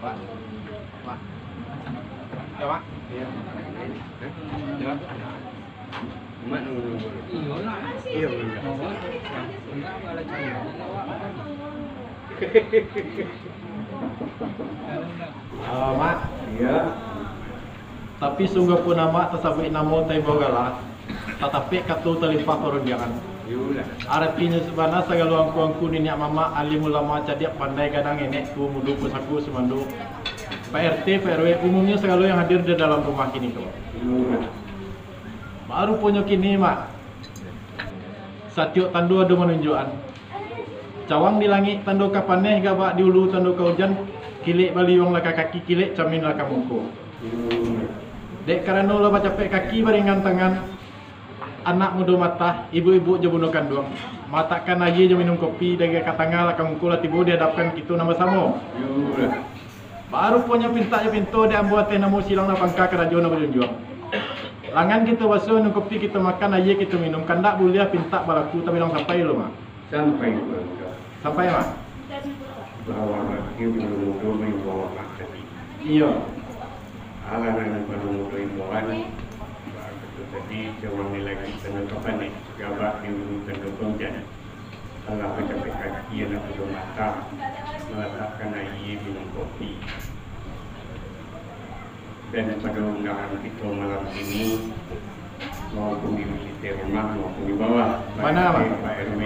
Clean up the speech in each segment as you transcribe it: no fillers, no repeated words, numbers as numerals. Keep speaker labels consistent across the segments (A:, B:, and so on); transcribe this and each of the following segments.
A: Pak. Pak. Ya, Pak. Iya. Ya. Mak nunggu. Iya lah. Iya. Mak. Iya. Tapi sungguh pun nama tersabit nama tay bogala. Tetapi katu terlipat turun jangan. Artinya sebenarnya segala angku-angku ni mama alim ulama cadiak pandai kadang enek tu mudu pusaku semandu. Pak RT, Pak RW umumnya segala yang hadir di dalam rumah kini tu. Baru punya kini mak. Satiuk tandu ada menunjukan. Cawang di langit tandu kapaneh gabak di ulu tandu ka hujan kilik bali wong laka kaki kilik camin laka muko. Dek karena lo baca pek kaki baringan tangan. Anak muda mata, ibu-ibu je bunuh kandung. Matakan aja je minum kopi, daga katanga lah kamu kula tibu dia hadapkan kita nama samo. Baru punya pinta je pintu dia ambuat teh namu silang na pangka kerajaan na berjunjung. Langan kita basuh minum kopi kita makan aja kita minum kandak boleh pinta balaku tapi bilang sampai lo mak.
B: Sampai
A: Sampai mak.
B: Bawa lagi belum dulu bawa makan.
A: Iya.
B: Alang belum dulu bawa. Jadi jangan lagi senang kapan ni gabak di tengah hujan. Kalau macam kaki yang ada mata meletakkan air minum kopi. Dan pada undangan kita malam ini maupun di militer rumah maupun di bawah.
A: Mana
B: Pak RW,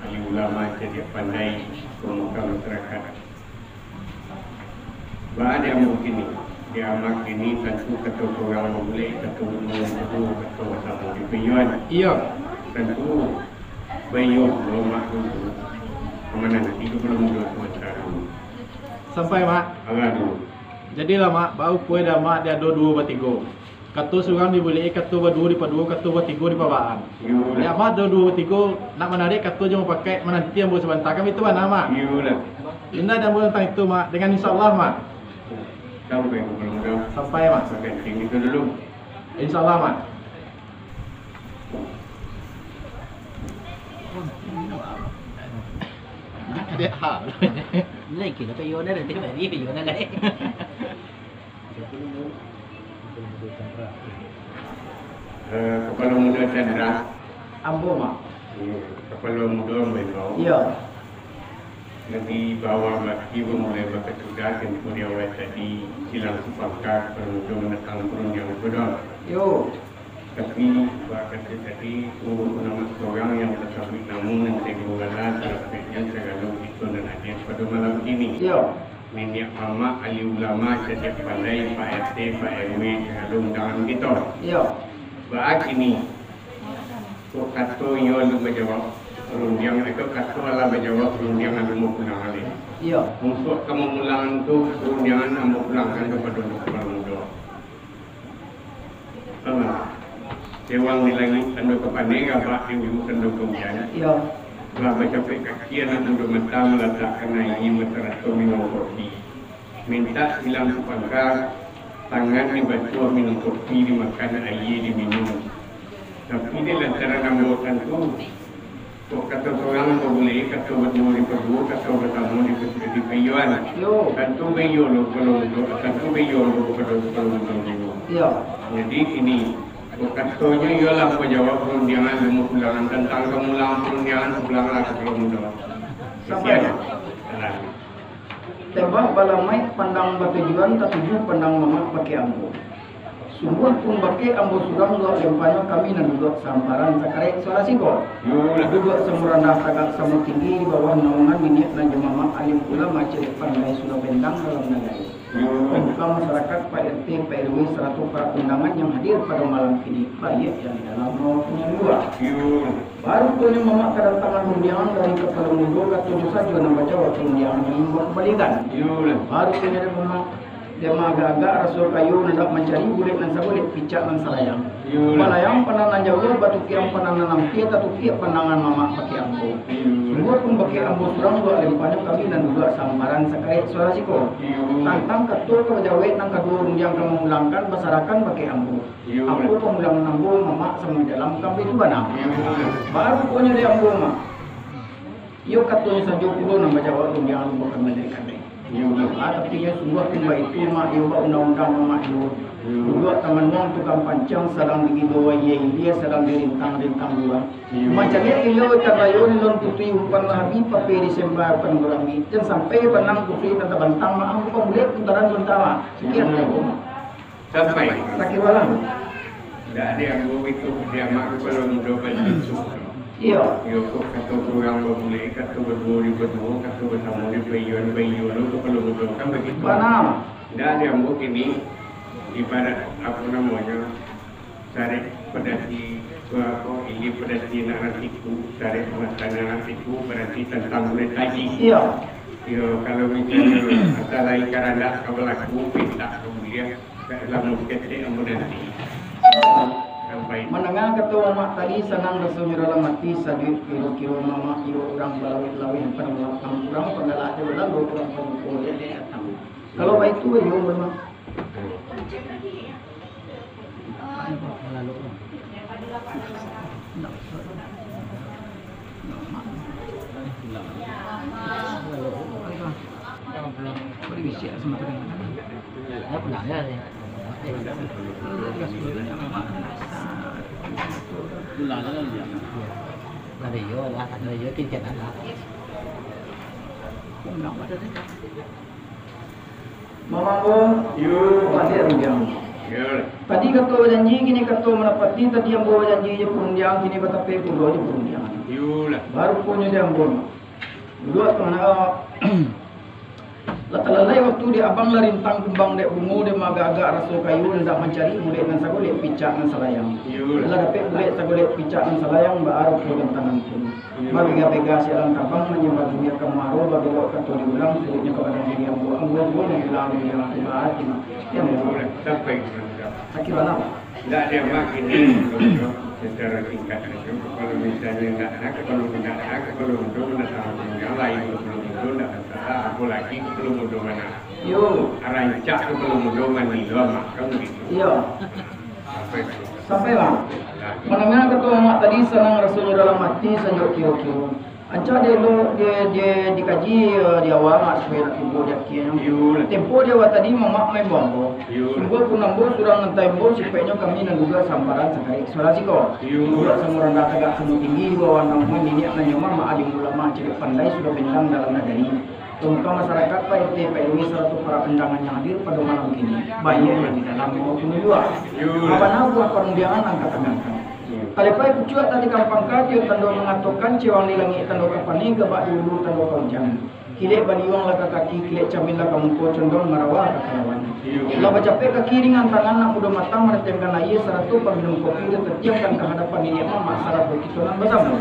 B: ahli ulama jadi pandai pemuka masyarakat. Ada yang mungkin dia amak ini tentu ketua orang boleh ketua sama di Piyuan.
A: Iya.
B: Tentu Piyuan belum masuk kemana nanti itu belum dua tahun.
A: Sampai mak.
B: Agak dulu.
A: Jadi lah mak bau kue dah mak dia ada dua batigo. Katu surang dibeli katu berdua di padua katu batigo di bawaan. Ya mak ada dua batigo nak menarik katu je mau pakai menanti yang boleh sebentar kami itu mana mak.
B: Iya.
A: Indah dan boleh tentang itu mak dengan insyaallah mak.
B: Sampai belum dah.
A: Sampai mak.
B: Pakai ting itu dulu.
A: Insyaallah mak. Dia hal.
C: Này kì nó phải vô đấy là tiếng mẹ đi phải vô đây đấy.
B: Kepala muda Chandra.
A: Ambo mak.
B: Kepala muda Mbak.
A: Iya.
B: Nanti bawa lagi mulai berketugas yang dia oleh tadi silang sepakat untuk menentang turun yang berbeda.
A: Yo.
B: Tapi bahkan tadi nama seorang yang tersabit namun yang saya gunakan terkait segala itu dan hadir pada malam ini.
A: Yo.
B: Minyak mama ahli ulama setiap pandai Pak RT Pak RW segala undangan kita.
A: Yo.
B: Baik ini. Kok kata yo lu menjawab perundian itu kata Allah menjawab perundian anu mau pulang alih.
A: Iya.
B: Untuk kamu pulang tu perundian anu pulangkan kepada kepala muda. Sama. Sewang nilai anu kepada gabak di ujung tanduk kemudian.
A: Iya.
B: Lah baca kaki anak muda mentah meletakkan air materatur minum kopi. Minta silang sepangkar tangan dibaca minum kopi dimakan air diminum. Tapi dia lantaran ambilkan tu. Kata seorang boleh, kata bertemu di Perbu, kata bertemu di Piyuan. Tentu Piyuan lo kalau tentu Piyuan lo kalau
A: Iya.
B: Jadi ini katanya ialah menjawab perundangan pemulangan tentang kemulangan perundangan pulangan ke Pulau Muda.
A: Sampai. Tebak balamai pandang batujuan tatuju pandang mama pakai ambo. Sungguh pun pakai ambo surang dua lempanya kami dan duduk samparan sakarek suara singkol. Duduk semurandah tagak sama tinggi di bawah naungan minyak dan jemaah alim ulama cek pandai sudah bentang dalam negara. Membuka masyarakat Pak RT Pak RW serta para undangan yang hadir pada malam ini baik yang dalam maupun yang luar. Baru punya mama kedatangan undangan dari kepala muda kata saja nama jawab undangan ini kembalikan. Baru punya mama dia agak-agak rasul kayu hendak mencari bulik dan sabulik picak dan salayang. Malayang pandangan jauh batu kiam pandangan nampi atau kiam pandangan mama pakai ambo. Semua pun pakai ambo surang dua lempanya kami dan dua sambaran sakarek suara siko. Tantang ketua kejawet nang kedua yang kamu ulangkan masyarakat pakai ambo. Aku pemulangan ambo mama sama dalam kami itu mana? Baru punya dia ambo mama. Yo katanya saja kulo nama jawab yang bukan menjadikan. Tapi yang sungguh tiba itu mak iyo undang-undang mak iyo. Juga teman wong tukang pancang sedang digido ye dia sedang dirintang-rintang gua. Macam dia iyo tarayon lon putui umpan labi paperi sembar pengurangi. Dan sampai penang putui tata bantang mak aku pemulit putaran bentama. Sekian aku.
B: Sampai.
A: Sakit walang.
B: Tidak ada yang itu dia mak kalau mencoba itu.
A: Iya.
B: Yo kok kata kurang boleh kata berdua kata bersama di bayuan itu kalau mencoba kan begitu.
A: Mana?
B: Tidak ada yang ini ibarat apa namanya cari pedasi ini pedasi narasiku cari pengasaran narasiku berarti tentang mulai tadi.
A: Iya.
B: Yo kalau misalnya antara ikan ada kabelaku pindah kemudian dalam mungkin nanti.
A: Menengah ketua mak tadi senang rasanya dalam mati sadit kilo-kilo mama iyo orang balawit-lawit pada melakukan kurang pengalak dia lalu kurang pengukul dia datang. Kalau baik itu iyo memang. Boleh bisa semakin.
C: Ya pulang ya. Pulang kan dia. Dari yo lah, dari yo tiket lah.
A: Mama ko, yo pasti runjang. Tadi ketua janji, kini ketua menepati. Tadi yang bawa janji je perunjang, kini betape puluh je perunjang. Baru punya dia ambon. Dua kena Latalai waktu dia abang larintang kumbang dek bungu dia agak-agak rasul kayu hendak mencari mulut dan sagolek picak dan selayang. Lah dapat mulut sagolek picak dan selayang baru pulang tangan pun. Baru pega sialang tabang menyebar dunia kemarau bagi waktu kata diulang sulitnya kepada diri yang buang yang bilang yang ibarat yang
B: sampai
A: sakit malam.
B: Tidak ada makin secara singkat saja. Kalau misalnya tidak nak, kalau untuk mendatang yang lain belum untuk tidak salah. Apalagi belum untuk mana.
A: Yo.
B: Rancak belum untuk mana lama kan begitu.
A: Iya. Sampai lah. Menengah ketua mak tadi senang rasanya dalam hati sanjok kiro-kiro. Anca dia dikaji di awal mak supaya nak tempo dia kian. Tempo dia tadi mak main bombo. Sungguh pun nambo sudah ngentai bombo supaya kami nak juga sambaran sekali. Suara siko. Sudah semua rendah tegak semua tinggi bawa nampun ini nak nyamar mak alim ulama ciri pandai sudah bintang dalam negeri. Tunggu masyarakat Pak RT Pak RW serta para undangan yang hadir pada malam ini banyak yang di dalam maupun di luar. Apa nak buat perundangan angkat-angkat. Kalipai kucuat tadi kampang kaki tanda mengatakan cewang di langit tanda kapani gabak dulu tanda kaujang. Kilek baliwang laka kaki kilek camin laka mungko condong marawa kekalawan. Lah bacape ke kiri dengan tangan nak muda matang meretemkan air seratu pembelum kopi dan tertiamkan ke hadapan ini mak sarat begitu nan bersama.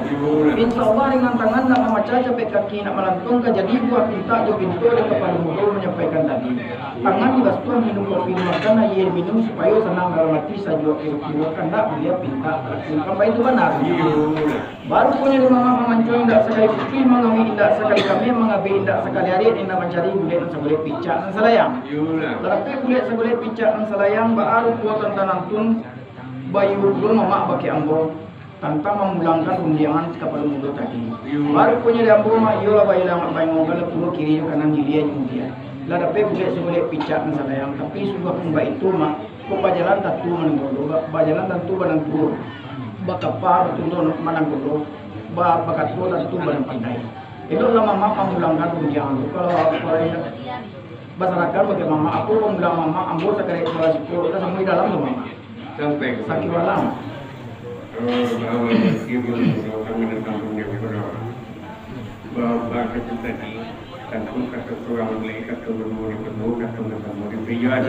A: Insyaallah dengan tangan nak memaca capek kaki nak melantung ke jadi buah pinta jo pintu dan kepala muda menyampaikan tadi. Tangan dibastuan minum kopi makan air minum supaya senang dalam hati saja kira-kira kandak dia pinta. Sampai itu benar. Baru punya di mama mencuang tak sekali putih mengami indah sekali kami mengabai indah sekali hari indah mencari kulit dan sebelah picak dan selayang. Tetapi kulit sebelah picak dan selayang baru kuatan tanam pun bayu belum mama bagi ambo tanpa memulangkan undian kepada muda tadi. Baru punya di ambo mak yola bayi lama bayi ngogal pulau kiri kanan hilia dia. Lah dapat kulit sebelah picak dan selayang tapi sudah pun baik itu mak kok bajalan tatu menenggodo bajalan tatu menenggodo. Bakapa betul manang kudo, bakat kudo dan tumbuh dan pandai. Itu lama mama memulangkan ujian. Kalau orang masyarakat bagi mama aku memulang mama ambo sekali suara siku kita semua di dalam tu mama.
B: Sampai
A: Sakit malam.
B: Bahwa ibu kami datang punya bahwa kita tadi tentu kata kurang mulai kata bermuri kata bermuri piyuan.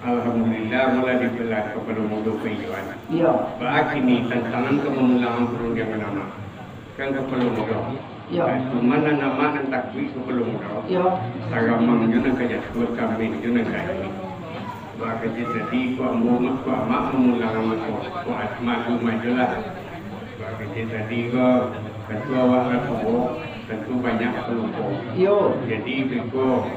B: Alhamdulillah mulai dibelah kepada muda piyuan.
A: Iya.
B: Bagi ni tantangan kememulangan perundangan nama kan kepada muda.
A: Iya.
B: Cuma nama dan takwi kepada muda.
A: Iya.
B: Sagamang juga kerja kuat kami juga kerja. Bagi jadi ku amak memulangan ku asma ku majulah. Bagi jadi ku ketua waktu tentu banyak kelompok. Jadi beko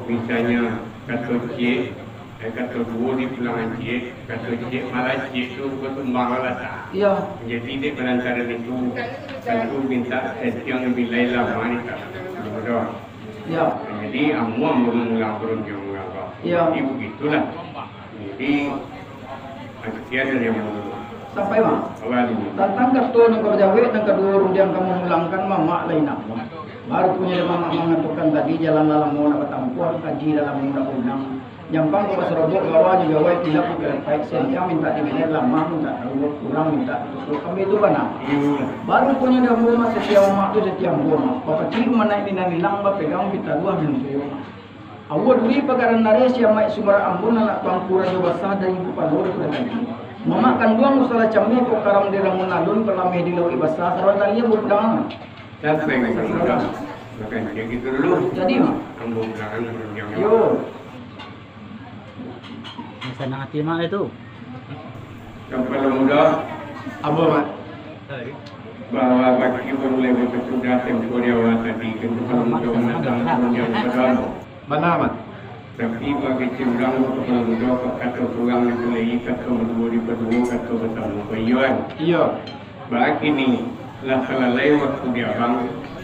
B: misalnya kata cik, kata dua di pulangan cik, kata cik malah cik tu bertumbang lah. Jadi di perantaran itu tentu minta setiap lebih lain lama ni tak. Jadi Jadi amua mengulang perundang apa?
A: Iya.
B: Jadi begitulah. Jadi sekian dari yang
A: Sampai mah.
B: awal.
A: Tentang kartu yang kau jawa, yang kedua yang kamu ulangkan mama lain apa? Baru punya mama menentukan tadi jalan dalam mau nak bertampur, kaji dalam undang-undang. Nyampang ke serobok gawa juga wae tidak bukan baik senja minta diminta lama minta kurang minta itu kami itu mana baru punya dia rumah setiap mak tu setiap rumah bapak cium mana ini nilang bapak pegang kita dua mintu awal dulu pagaran nares yang mai sumber ambon anak pangkura juga sah dari ibu pandor itu tadi mama kan dua musalah camnya kok karam di ramun alun pelame di laut basah sarwan talinya berpedangan
B: Saya pengen berundang. Makan kayak gitu dulu.
A: jadi mah
B: Ambo belakang berundang.
A: yo
C: Masa nak hati mak itu.
B: Sampai muda.
A: apa mak
B: Bahwa bagi boleh bersudah tempoh dia tadi kalau muda mendatang berundang bersama.
A: mana mak
B: Tapi bagi curang kalau muda kata curang itu lagi kata berdua di berdua kata bersama bayuan.
A: iya
B: Bagi ni lah kalau waktu dia bang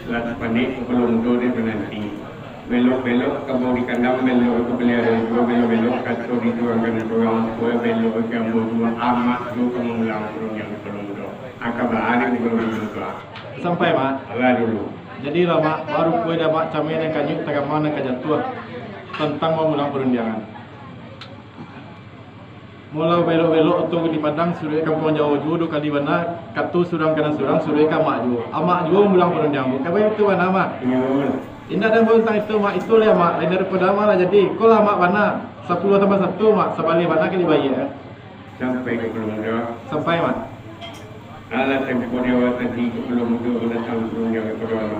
B: lah panik kalau muda dia berhenti. Belok-belok kamu di kandang belok ke peliharaan belok-belok kacau di tuangan orang tua belok ke kamu dua amat dua kamu ulang turun yang belum dulu akan berada di belum dulu
A: sampai mak
B: Allah dulu
A: jadi lama baru kue dah mak camai dan kanyut tagam mana kajatuh tentang mengulang perundangan. Mula belok-belok tu di padang suruh kampung jauh judo kali mana katu surang kanan surang suruh ka mak juo. Amak juo mengulang perundangan. Kabe itu mana mak? Indah dan tentang itu mak itu lah mak lain daripada mak lah jadi. Kau lah mak mana 10 tambah 1 mak sebalik mana kali bayi
B: sampai ke belum dulu
A: sampai mak.
B: Allah tempoh dia tadi ke belum dulu datang turun yang kedua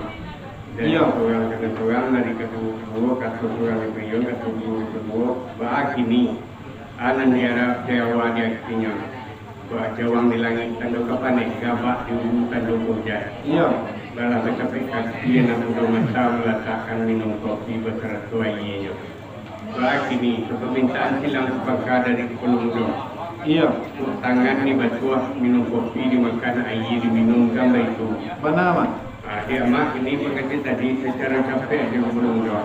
B: dari orang kata orang dari kedua kata orang yang beliau kata kedua bagi ni anan dia Jawa dia punya bahwa jawang di langit tanduk kapan ni gabak di ujung tanduk hujan.
A: Iya.
B: Dalam kecapekan dia nak mudah masa meletakkan minum kopi berserat tuainya. Bagi ni permintaan silang sepakar dari Pulau Mudo.
A: Iya.
B: Tangan ni batuah minum kopi dimakan air diminum gambar itu.
A: Mana mak?
B: Dia mak ini berkata tadi secara capek di Pulau Mudo.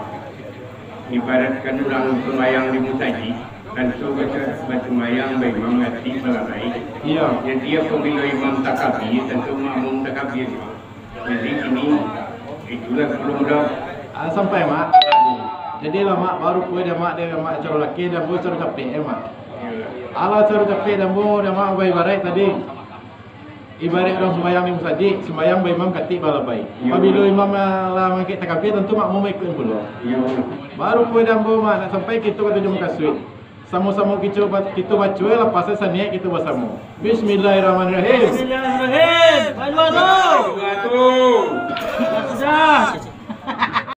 B: Ibaratkan ulang sembahyang di Musaji. Dan so baca mayang baik imam ngati balabai.
A: Iya.
B: Jadi dia pemilu imam takabir tentu makmum takabir. Jadi ini itulah belum dah.
A: Sampai mak. Jadi lah mak baru kue dia mak dia mak cara laki dan bu cara capek mak. Allah cara capek dan bu dia mak bayi barai tadi. Ibarat orang sembahyang di musaji, sembahyang bayi imam kati balabai. Apabila imam lah mengikut takabir tentu makmum ikut pula. Baru kue dan bu mak nak sampai kita kata jom kasut. Sama-sama kita baca lepas saniat kita bersama. Bismillahirrahmanirrahim.
C: Bismillahirrahmanirrahim. Baru. Sudah.